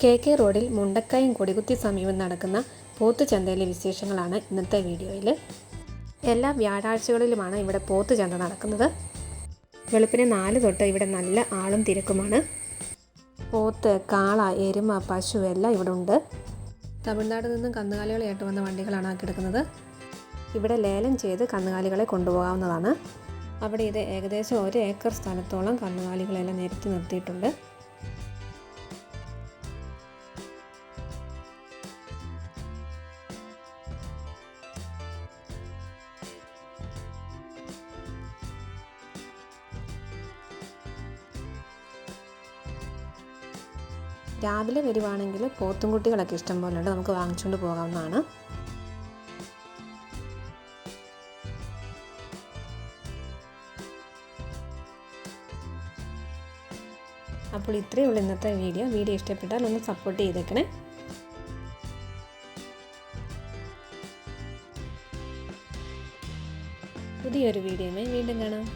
KK റോഡിൽ മുണ്ടക്കയം കൊടികുത്തി സമീപം നടക്കുന്ന പോത്തുചന്തയിലെ വിശേഷങ്ങളാണ് ഇന്നത്തെ വീഡിയോയിൽ. എല്ലാ വ്യാഴാഴ്ചകളിലുമാണ് ഇവിടെ പോത്തുചന്ത നടക്കുന്നത്. വെളുപ്പിന് 4 തൊട്ട് ഇവിടെ നല്ല ആളും തിരക്കുമാണ്. പോത്ത്, കാള, എരുമ, പശു എല്ലാം ഇവിടെ ഉണ്ട്. തമിഴ്നാട്ടിൽ നിന്നും കന്നുകാലികളായിട്ട് വന്ന വണ്ടികളാണ് കിടക്കുന്നത്. ഇവിടെ ലേലം ചെയ്ത് കന്നുകാലികളെ കൊണ്ടുപോകാവുന്നതാണ്. അവിടെ ഇത് ഏകദേശം 1 ഏക്കർ സ്ഥലത്തോളം കന്നുകാലികളെല്ലാം നിരത്തി നിർത്തിയിട്ടുണ്ട്. രാവിലെ വരുവാണെങ്കിൽ പോത്തുംകുട്ടികളൊക്കെ ഇഷ്ടം പോലെ ഉണ്ട്, നമുക്ക് വാങ്ങിച്ചുകൊണ്ട് പോകാവുന്നതാണ്. അപ്പോൾ ഇത്രയേ ഉള്ളൂ ഇന്നത്തെ വീഡിയോ ഇഷ്ടപ്പെട്ടാൽ ഒന്ന് സപ്പോർട്ട് ചെയ്തേക്കണേ. പുതിയൊരു വീഡിയോയുമായി വീണ്ടും കാണാം.